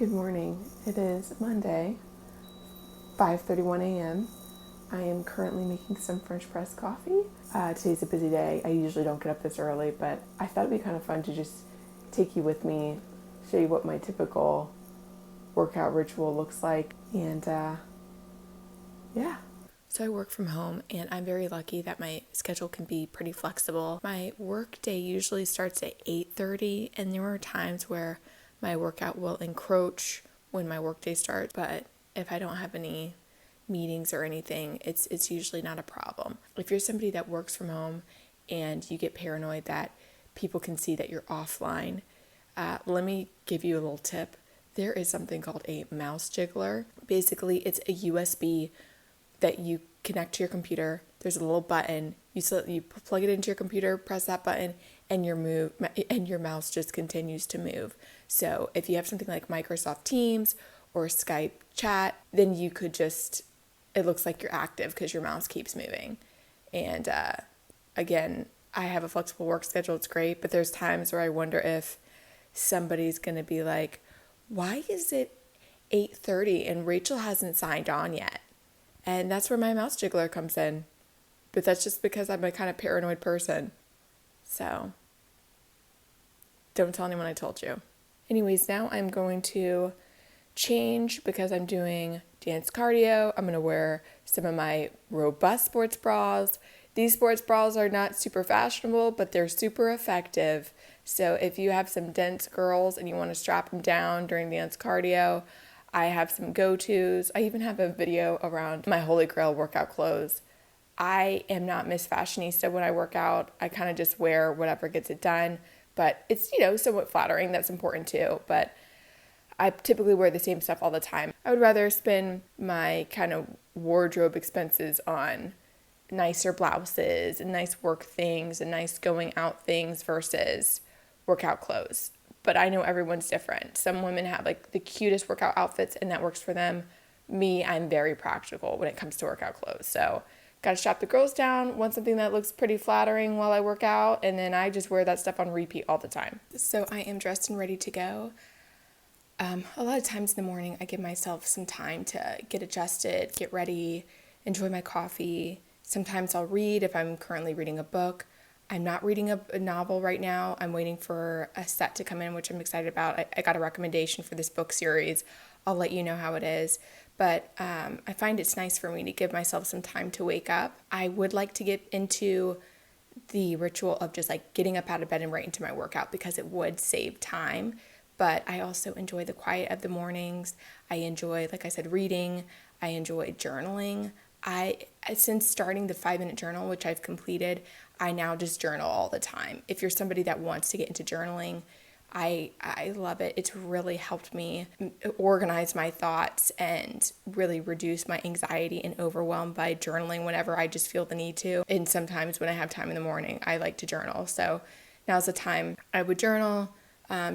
Good morning. It is Monday, 5:31 a.m. I am currently making some French press coffee. Today's a busy day. I usually don't get up this early, but I thought it'd be kind of fun to just take you with me, show you what my typical workout ritual looks like, and yeah. So I work from home, and I'm very lucky that my schedule can be pretty flexible. My work day usually starts at 8:30, and there are times where my workout will encroach when my workday starts, but if I don't have any meetings or anything, it's usually not a problem. If you're somebody that works from home and you get paranoid that people can see that you're offline, let me give you a little tip. There is something called a mouse jiggler. Basically, it's a USB that you connect to your computer. There's a little button. You plug it into your computer, press that button, and your mouse just continues to move. So if you have something like Microsoft Teams or Skype chat, then you could just, it looks like you're active because your mouse keeps moving. And again, I have a flexible work schedule. It's great, but there's times where I wonder if somebody's going to be like, why is it 8:30 and Rachel hasn't signed on yet? And that's where my mouse jiggler comes in. But that's just because I'm a kind of paranoid person. So don't tell anyone I told you. Anyways, now I'm going to change because I'm doing dance cardio. I'm going to wear some of my robust sports bras. These sports bras are not super fashionable, but they're super effective. So if you have some dense girls and you want to strap them down during dance cardio, I have some go-tos. I even have a video around my Holy Grail workout clothes. I am not Miss Fashionista when I work out. I kind of just wear whatever gets it done. But it's, somewhat flattering. That's important too. But I typically wear the same stuff all the time. I would rather spend my kind of wardrobe expenses on nicer blouses and nice work things and nice going out things versus workout clothes. But I know everyone's different. Some women have like the cutest workout outfits and that works for them. Me, I'm very practical when it comes to workout clothes. So got to strap the girls down, want something that looks pretty flattering while I work out, and then I just wear that stuff on repeat all the time. So I am dressed and ready to go. A lot of times in the morning, I give myself some time to get adjusted, get ready, enjoy my coffee. Sometimes I'll read if I'm currently reading a book. I'm not reading a novel right now. I'm waiting for a set to come in, which I'm excited about. I got a recommendation for this book series. I'll let you know how it is. But I find it's nice for me to give myself some time to wake up. I would like to get into the ritual of just like getting up out of bed and right into my workout because it would save time. But I also enjoy the quiet of the mornings. I enjoy, like I said, reading. I enjoy journaling. Since starting the 5-minute journal, which I've completed, I now just journal all the time. If you're somebody that wants to get into journaling, I love it. It's really helped me organize my thoughts and really reduce my anxiety and overwhelm by journaling whenever I just feel the need to. And sometimes when I have time in the morning, I like to journal. So now's the time I would journal,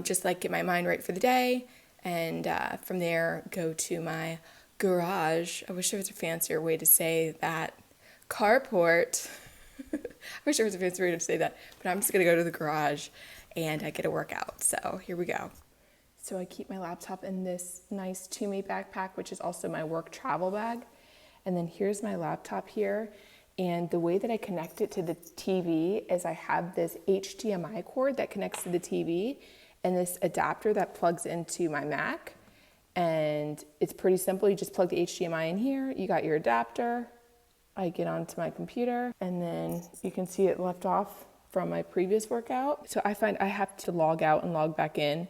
just like get my mind right for the day. And from there, go to my garage. I wish there was a fancier way to say that. Carport. I wish there was a fancier way to say that. But I'm just going to go to the garage and I get a workout. So here we go. So I keep my laptop in this nice Toomey backpack, which is also my work travel bag. And then here's my laptop here. And the way that I connect it to the TV is I have this HDMI cord that connects to the TV and this adapter that plugs into my Mac. And it's pretty simple. You just plug the HDMI in here. You got your adapter. I get onto my computer and then you can see it left off from my previous workout. So I find I have to log out and log back in.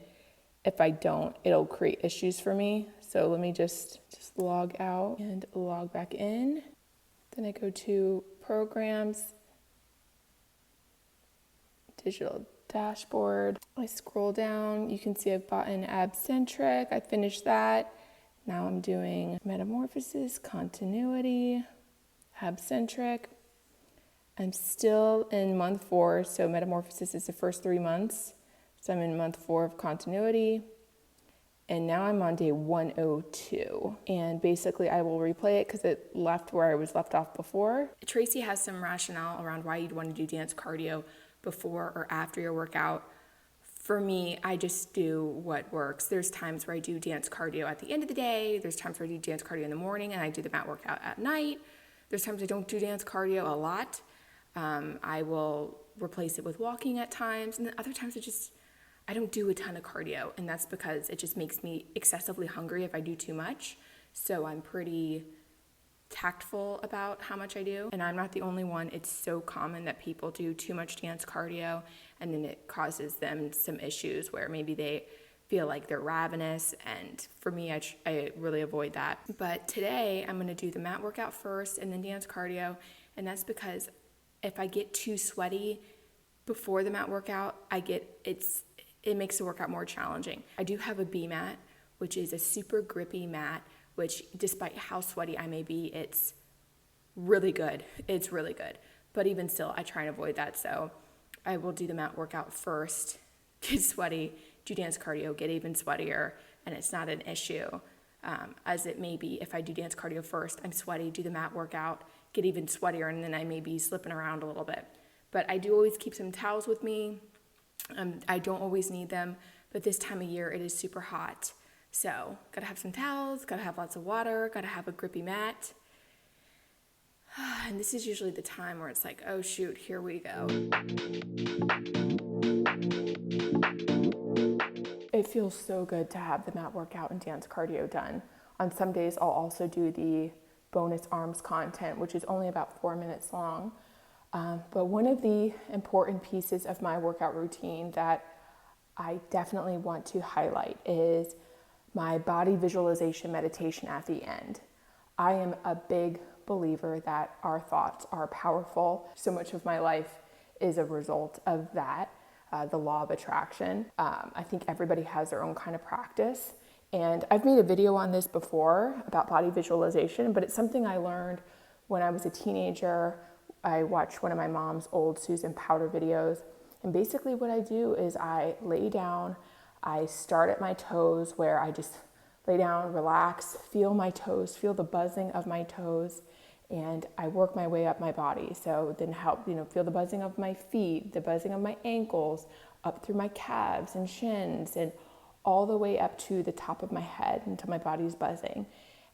If I don't, it'll create issues for me. So let me just log out and log back in. Then I go to programs, digital dashboard. I scroll down. You can see I've bought an Abcentric. I finished that. Now I'm doing metamorphosis, continuity, Abcentric. I'm still in month 4, so metamorphosis is the first 3 months. So I'm in month 4 of continuity. And now I'm on day 102. And basically I will replay it because it left where I was left off before. Tracy has some rationale around why you'd want to do dance cardio before or after your workout for me, I just do what works. There's times where I do dance cardio at the end of the day. There's times where I do dance cardio in the morning and I do the mat workout at night. There's times I don't do dance cardio a lot. I will replace it with walking at times. And then other times I don't do a ton of cardio. And that's because it just makes me excessively hungry if I do too much. So I'm pretty tactful about how much I do. And I'm not the only one. It's so common that people do too much dance cardio and then it causes them some issues where maybe they feel like they're ravenous. And for me, I really avoid that. But today I'm going to do the mat workout first and then dance cardio. And that's because if I get too sweaty before the mat workout, it makes the workout more challenging. I do have a B mat, which is a super grippy mat, which despite how sweaty I may be, it's really good. It's really good. But even still, I try and avoid that. So I will do the mat workout first, get sweaty, do dance cardio, get even sweatier, and it's not an issue. As it may be if I do dance cardio first, I'm sweaty, do the mat workout, get even sweatier, and then I may be slipping around a little bit. But I do always keep some towels with me. I don't always need them, but this time of year it is super hot. So, gotta have some towels, gotta have lots of water, gotta have a grippy mat. And this is usually the time where it's like, oh shoot, here we go. It feels so good to have the mat workout and dance cardio done. On some days, I'll also do the bonus arms content, which is only about 4 minutes long. But one of the important pieces of my workout routine that I definitely want to highlight is my body visualization meditation at the end. I am a big believer that our thoughts are powerful. So much of my life is a result of that, the law of attraction. I think everybody has their own kind of practice. And I've made a video on this before about body visualization, but it's something I learned when I was a teenager. I watched one of my mom's old Susan Powder videos. And basically what I do is I lay down, I start at my toes where I just lay down, relax, feel my toes, feel the buzzing of my toes, and I work my way up my body. So then feel the buzzing of my feet, the buzzing of my ankles, up through my calves and shins, and all the way up to the top of my head until my body's buzzing.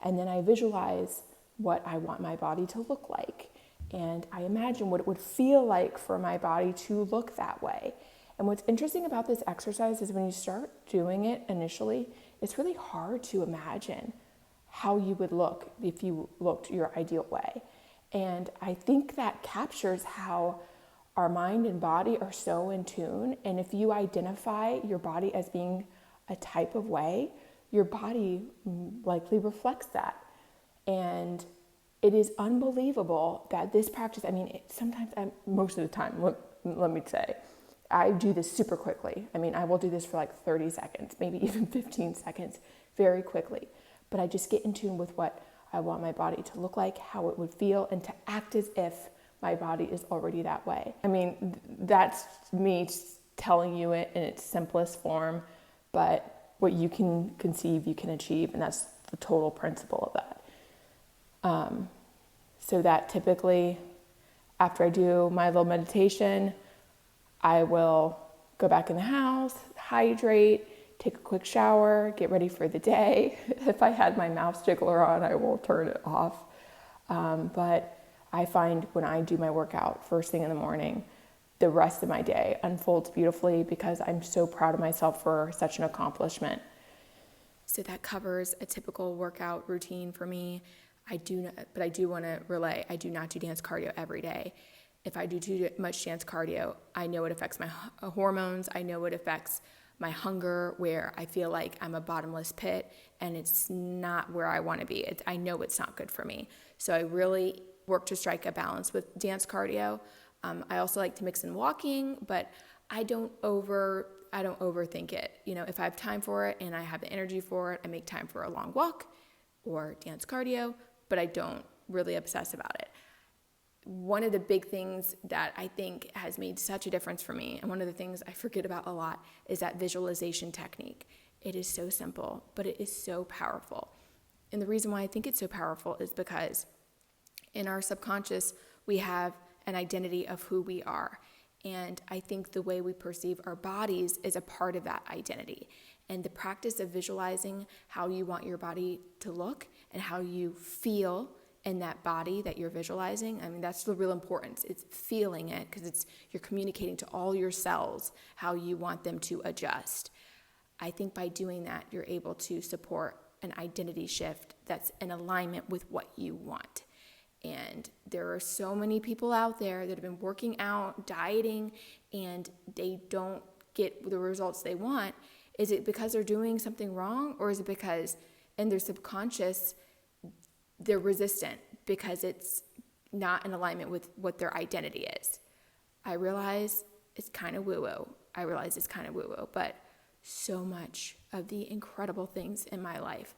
And then I visualize what I want my body to look like. And I imagine what it would feel like for my body to look that way. And what's interesting about this exercise is when you start doing it initially, it's really hard to imagine how you would look if you looked your ideal way. And I think that captures how our mind and body are so in tune. And if you identify your body as being a type of way, your body likely reflects that. And it is unbelievable that this practice, most of the time, let me say, I do this super quickly. I will do this for like 30 seconds, maybe even 15 seconds, very quickly. But I just get in tune with what I want my body to look like, how it would feel, and to act as if my body is already that way. That's me telling you it in its simplest form, but what you can conceive, you can achieve, and that's the total principle of that. So that typically, after I do my little meditation, I will go back in the house, hydrate, take a quick shower, get ready for the day. If I had my mouse jiggler on, I will turn it off. But I find when I do my workout first thing in the morning, the rest of my day unfolds beautifully because I'm so proud of myself for such an accomplishment. So that covers a typical workout routine for me. I do want to relay, I do not do dance cardio every day. If I do too much dance cardio, I know it affects my hormones. I know it affects my hunger, where I feel like I'm a bottomless pit and it's not where I want to be. I know it's not good for me. So I really work to strike a balance with dance cardio. I also like to mix in walking, but I don't overthink it. If I have time for it and I have the energy for it, I make time for a long walk or dance cardio, but I don't really obsess about it. One of the big things that I think has made such a difference for me, and one of the things I forget about a lot, is that visualization technique. It is so simple, but it is so powerful. And the reason why I think it's so powerful is because in our subconscious, we have an identity of who we are. And I think the way we perceive our bodies is a part of that identity. And the practice of visualizing how you want your body to look and how you feel in that body that you're visualizing, I mean, that's the real importance. It's feeling it, because you're communicating to all your cells how you want them to adjust. I think by doing that, you're able to support an identity shift that's in alignment with what you want. And there are so many people out there that have been working out, dieting, and they don't get the results they want. Is it because they're doing something wrong, or is it because in their subconscious they're resistant because it's not in alignment with what their identity is? I realize it's kind of woo-woo. But so much of the incredible things in my life,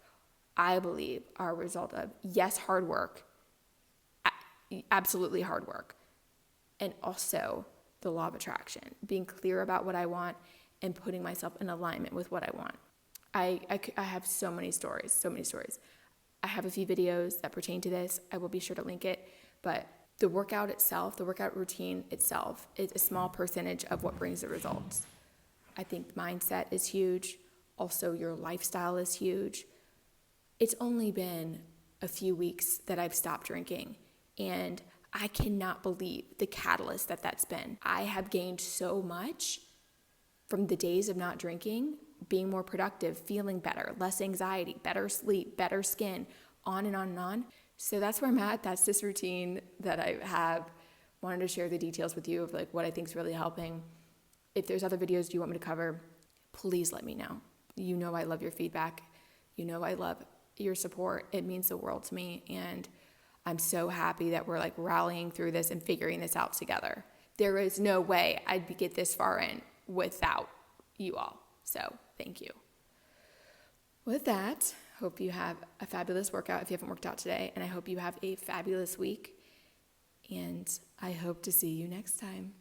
I believe, are a result of, yes, hard work, absolutely hard work, and also the law of attraction, being clear about what I want and putting myself in alignment with what I want. I have so many stories. I have a few videos that pertain to this. I will be sure to link it, but the workout itself, the workout routine itself, is a small percentage of what brings the results. I think mindset is huge. Also, your lifestyle is huge. It's only been a few weeks that I've stopped drinking, and I cannot believe the catalyst that's been. I have gained so much from the days of not drinking, being more productive, feeling better, less anxiety, better sleep, better skin, on and on and on. So that's where I'm at. That's this routine that I have. Wanted to share the details with you of like what I think is really helping. If there's other videos you want me to cover, please let me know. You know I love your feedback. You know I love your support. It means the world to me, and I'm so happy that we're like rallying through this and figuring this out together. There is no way I'd get this far in without you all. So thank you. With that, hope you have a fabulous workout if you haven't worked out today, and I hope you have a fabulous week, and I hope to see you next time.